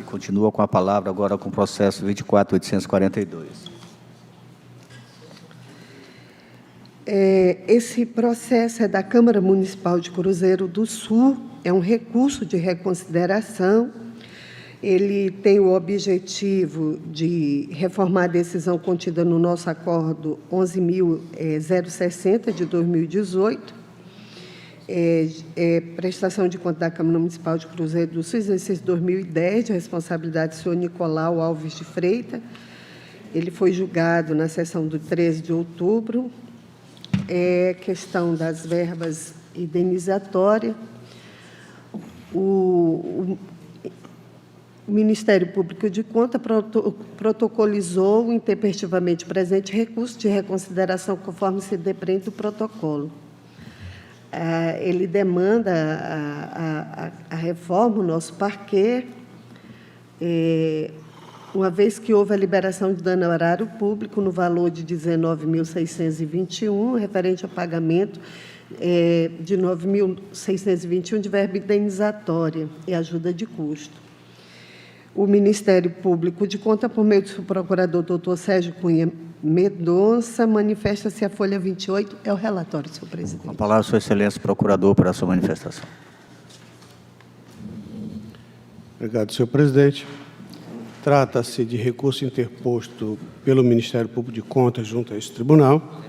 E continua com a palavra agora com o processo 24.842. Esse processo é da Câmara Municipal de Cruzeiro do Sul, é um recurso de reconsideração. Ele tem o objetivo de reformar a decisão contida no nosso acordo 11.060 de 2018, prestação de conta da Câmara Municipal de Cruzeiro do Sul, exercício 2010, de responsabilidade do senhor Nicolau Alves de Freitas. Ele foi julgado na sessão do 13 de outubro. Questão das verbas indenizatórias. O Ministério Público de Contas protocolizou intempestivamente presente recurso de reconsideração conforme se depreende do protocolo. Ele demanda a reforma, o nosso parquê, uma vez que houve a liberação de dano ao erário público no valor de 19.621, referente a pagamento de 9.621 de verba indenizatória e ajuda de custo. O Ministério Público de Contas, por meio do seu procurador, doutor Sérgio Cunha Mendonça, manifesta-se a folha 28. É o relatório, senhor presidente. A palavra, sua excelência, procurador, para a sua manifestação. Obrigado, senhor presidente. Trata-se de recurso interposto pelo Ministério Público de Contas junto a este tribunal,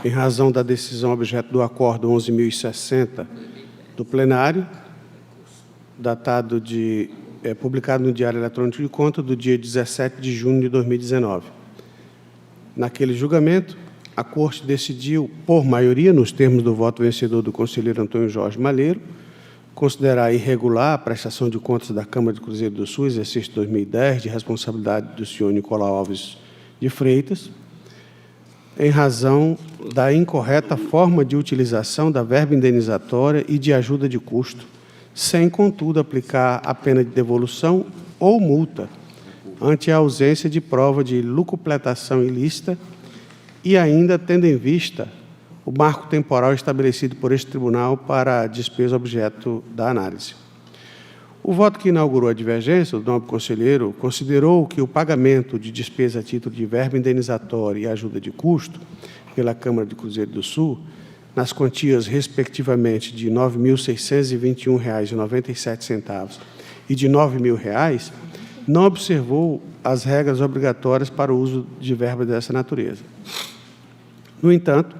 em razão da decisão objeto do acordo 11.060 do plenário, datado publicado no Diário Eletrônico de Contas do dia 17 de junho de 2019. Naquele julgamento, a Corte decidiu, por maioria, nos termos do voto vencedor do conselheiro Antônio Jorge Malheiro, considerar irregular a prestação de contas da Câmara de Cruzeiro do Sul, exercício 2010, de responsabilidade do senhor Nicolau Alves de Freitas, em razão da incorreta forma de utilização da verba indenizatória e de ajuda de custo, sem, contudo, aplicar a pena de devolução ou multa, ante a ausência de prova de lucupletação ilícita e ainda tendo em vista o marco temporal estabelecido por este tribunal para a despesa objeto da análise. O voto que inaugurou a divergência, o nobre conselheiro, considerou que o pagamento de despesa a título de verba indenizatória e ajuda de custo pela Câmara de Cruzeiro do Sul, nas quantias, respectivamente, de R$ 9.621,97 e de R$ 9.000, não observou as regras obrigatórias para o uso de verba dessa natureza. No entanto,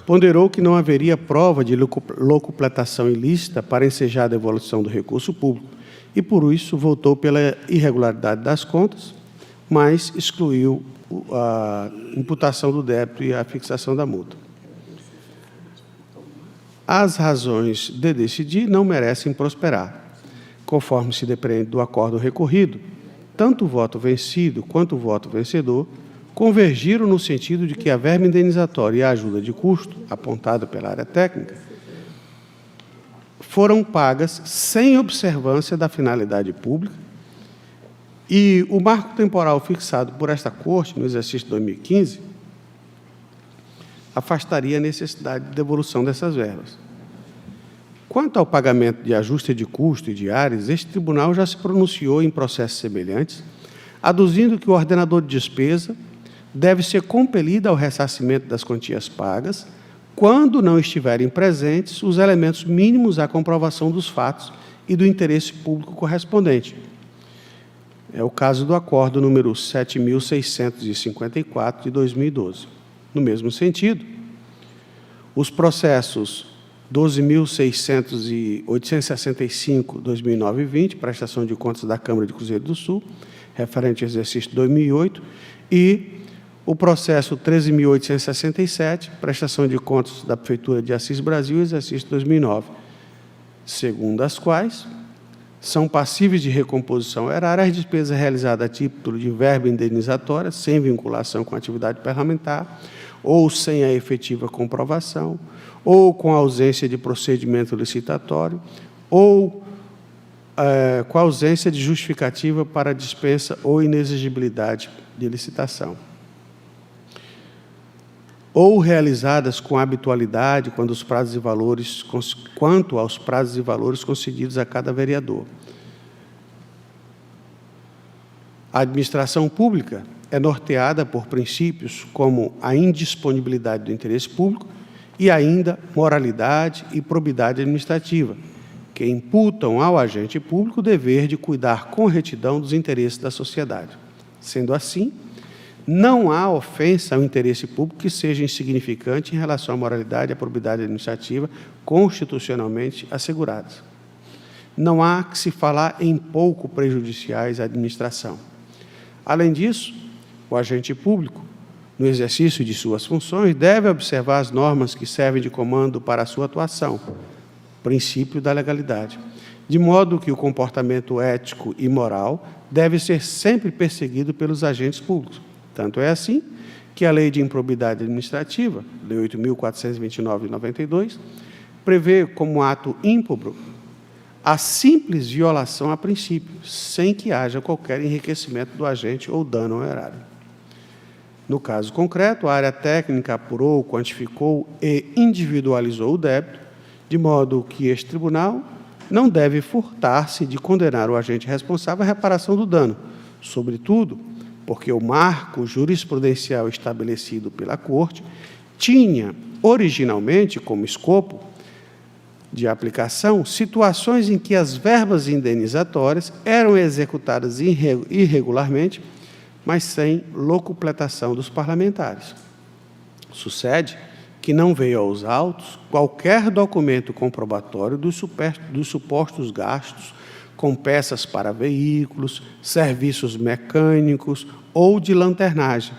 ponderou que não haveria prova de locupletação ilícita para ensejar a devolução do recurso público e, por isso, votou pela irregularidade das contas, mas excluiu a imputação do débito e a fixação da multa. As razões de decidir não merecem prosperar. Conforme se depreende do acordo recorrido, tanto o voto vencido quanto o voto vencedor convergiram no sentido de que a verba indenizatória e a ajuda de custo, apontada pela área técnica, foram pagas sem observância da finalidade pública e o marco temporal fixado por esta Corte no exercício de 2015 afastaria a necessidade de devolução dessas verbas. Quanto ao pagamento de ajuste de custo e diários, este tribunal já se pronunciou em processos semelhantes, aduzindo que o ordenador de despesa deve ser compelido ao ressarcimento das quantias pagas, quando não estiverem presentes os elementos mínimos à comprovação dos fatos e do interesse público correspondente. É o caso do acordo número 7.654 de 2012. No mesmo sentido, os processos 12.865, 2009 e 20, prestação de contas da Câmara de Cruzeiro do Sul, referente ao exercício 2008, e o processo 13.867, prestação de contas da Prefeitura de Assis Brasil, exercício 2009, segundo as quais são passíveis de recomposição erária as despesas realizadas a título de verba indenizatória, sem vinculação com a atividade parlamentar, ou sem a efetiva comprovação, ou com a ausência de procedimento licitatório, ou com a ausência de justificativa para dispensa ou inexigibilidade de licitação, ou realizadas com habitualidade quanto aos prazos e valores concedidos a cada vereador. A administração pública é norteada por princípios como a indisponibilidade do interesse público e ainda moralidade e probidade administrativa, que imputam ao agente público o dever de cuidar com retidão dos interesses da sociedade. Sendo assim, não há ofensa ao interesse público que seja insignificante em relação à moralidade e à probidade administrativa constitucionalmente asseguradas. Não há que se falar em pouco prejudiciais à administração. Além disso, o agente público, no exercício de suas funções, deve observar as normas que servem de comando para a sua atuação, princípio da legalidade, de modo que o comportamento ético e moral deve ser sempre perseguido pelos agentes públicos. Tanto é assim que a Lei de Improbidade Administrativa, Lei 8.429 de 92, prevê como ato ímprobo a simples violação a princípio, sem que haja qualquer enriquecimento do agente ou dano ao erário. No caso concreto, a área técnica apurou, quantificou e individualizou o débito, de modo que este tribunal não deve furtar-se de condenar o agente responsável à reparação do dano, sobretudo porque o marco jurisprudencial estabelecido pela Corte tinha, originalmente, como escopo de aplicação, situações em que as verbas indenizatórias eram executadas irregularmente, mas sem locupletação dos parlamentares. Sucede que não veio aos autos qualquer documento comprobatório dos supostos gastos com peças para veículos, serviços mecânicos ou de lanternagem,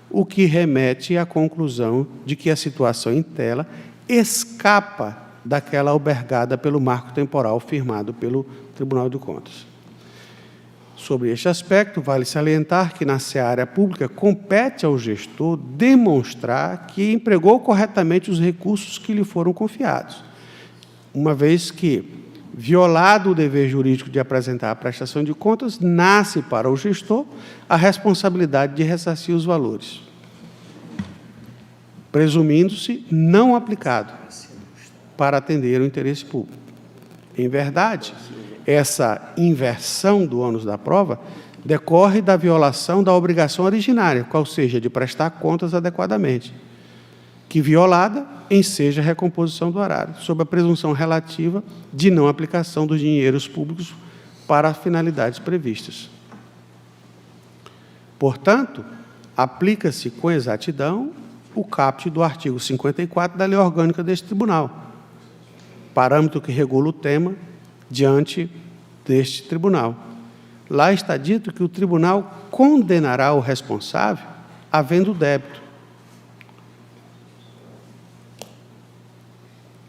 o que remete à conclusão de que a situação em tela escapa daquela albergada pelo marco temporal firmado pelo Tribunal de Contas. Sobre este aspecto, vale salientar que, na seara pública, compete ao gestor demonstrar que empregou corretamente os recursos que lhe foram confiados, uma vez que, violado o dever jurídico de apresentar a prestação de contas, nasce para o gestor a responsabilidade de ressarcir os valores, presumindo-se não aplicado para atender o interesse público. Em verdade, essa inversão do ônus da prova decorre da violação da obrigação originária, qual seja de prestar contas adequadamente, que, violada, enseja a recomposição do erário, sob a presunção relativa de não aplicação dos dinheiros públicos para finalidades previstas. Portanto, aplica-se com exatidão o caput do artigo 54 da Lei Orgânica deste Tribunal, parâmetro que regula o tema diante deste tribunal. Lá está dito que o tribunal condenará o responsável havendo débito.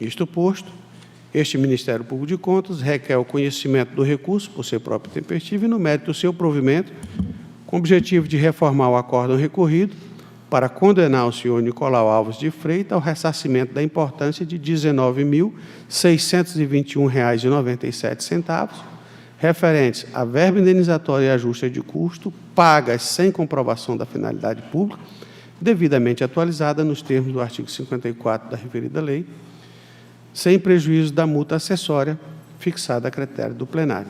Isto posto, este Ministério Público de Contas requer o conhecimento do recurso por ser próprio tempestivo e, no mérito do seu provimento, com o objetivo de reformar o acórdão recorrido para condenar o senhor Nicolau Alves de Freitas ao ressarcimento da importância de R$ 19.621,97, referentes à verba indenizatória e ajuste de custo, pagas sem comprovação da finalidade pública, devidamente atualizada nos termos do artigo 54 da referida lei, sem prejuízo da multa acessória fixada a critério do plenário.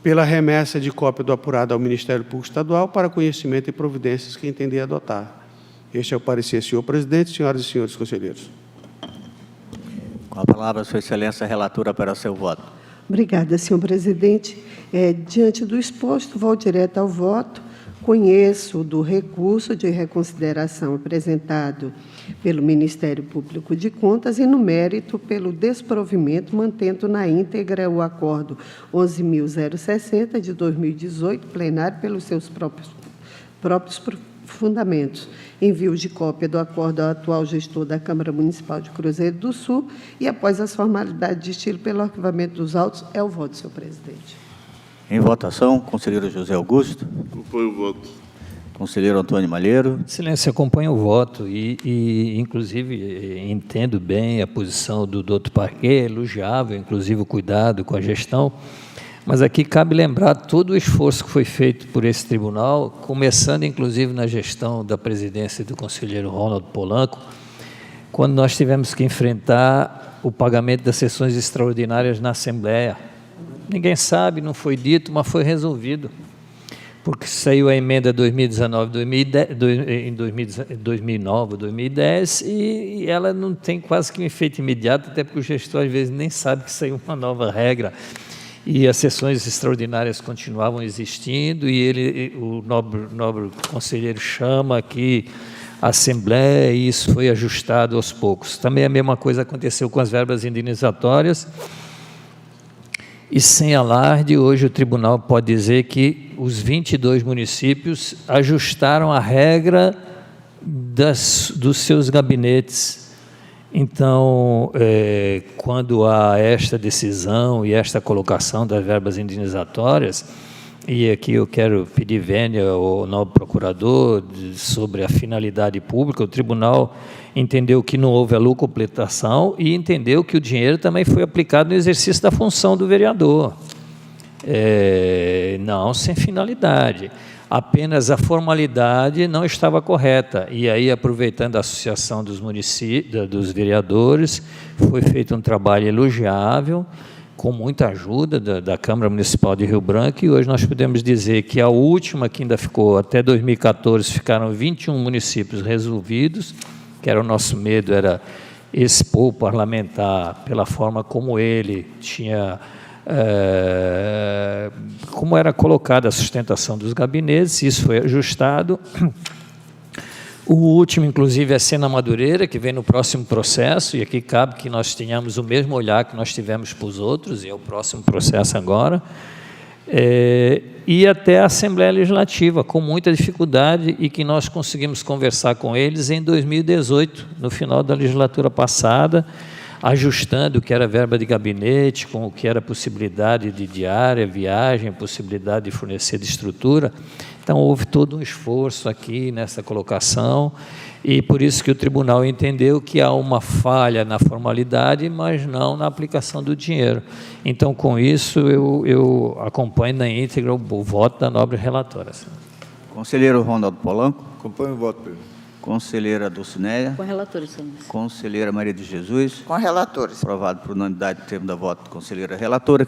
Pela remessa de cópia do apurado ao Ministério Público Estadual para conhecimento e providências que entender adotar. Este é o parecer, senhor presidente, senhoras e senhores conselheiros. Com a palavra, sua excelência, a relatora para seu voto. Obrigada, senhor presidente. Diante do exposto, vou direto ao voto. Conheço do recurso de reconsideração apresentado pelo Ministério Público de Contas e, no mérito, pelo desprovimento, mantendo na íntegra o acordo 11.060 de 2018, plenário, pelos seus próprios fundamentos. Envio de cópia do acordo ao atual gestor da Câmara Municipal de Cruzeiro do Sul e, após as formalidades de estilo pelo arquivamento dos autos, é o voto, senhor presidente. Em votação, conselheiro José Augusto. Acompanho o voto. Conselheiro Antônio Malheiro. Excelência, acompanho o voto e inclusive, entendo bem a posição do doutor Parquet, elogiável, inclusive, o cuidado com a gestão, mas aqui cabe lembrar todo o esforço que foi feito por esse tribunal, começando, inclusive, na gestão da presidência do conselheiro Ronald Polanco, quando nós tivemos que enfrentar o pagamento das sessões extraordinárias na Assembleia. Ninguém sabe, não foi dito, mas foi resolvido. porque saiu a emenda 2019, 2009, 2010, e ela não tem quase que um efeito imediato, até porque o gestor, às vezes, nem sabe que saiu uma nova regra. E as sessões extraordinárias continuavam existindo, e o nobre conselheiro chama aqui a Assembleia, e isso foi ajustado aos poucos. Também a mesma coisa aconteceu com as verbas indenizatórias, e sem alarde, hoje o tribunal pode dizer que os 22 municípios ajustaram a regra dos seus gabinetes. Então, quando há esta decisão e esta colocação das verbas indenizatórias, e aqui eu quero pedir vênia ao novo procurador sobre a finalidade pública, o tribunal entendeu que não houve a lucupletação e entendeu que o dinheiro também foi aplicado no exercício da função do vereador. Não sem finalidade. Apenas a formalidade não estava correta. E aí, aproveitando a associação dos municípios, dos vereadores, foi feito um trabalho elogiável, com muita ajuda da Câmara Municipal de Rio Branco, e hoje nós podemos dizer que a última, que ainda ficou até 2014, ficaram 21 municípios resolvidos, que era o nosso medo, era expor o parlamentar pela forma como ele tinha, como era colocada a sustentação dos gabinetes, isso foi ajustado. O último, inclusive, é Sena Madureira, que vem no próximo processo, e aqui cabe que nós tenhamos o mesmo olhar que nós tivemos para os outros, e é o próximo processo agora, e até a Assembleia Legislativa, com muita dificuldade, e que nós conseguimos conversar com eles em 2018, no final da legislatura passada, ajustando o que era verba de gabinete, com o que era possibilidade de diária, viagem, possibilidade de fornecer de estrutura. Então, houve todo um esforço aqui nessa colocação, e por isso que o tribunal entendeu que há uma falha na formalidade, mas não na aplicação do dinheiro. Então, com isso, eu acompanho na íntegra o voto da nobre relatora. Conselheiro Ronaldo Polanco. Acompanho o voto, presidente. Conselheira Dulcinéia. Com relator, senhores. Conselheira Maria de Jesus. Com relatores. Aprovado por unanimidade, termo da voto, conselheira relatora.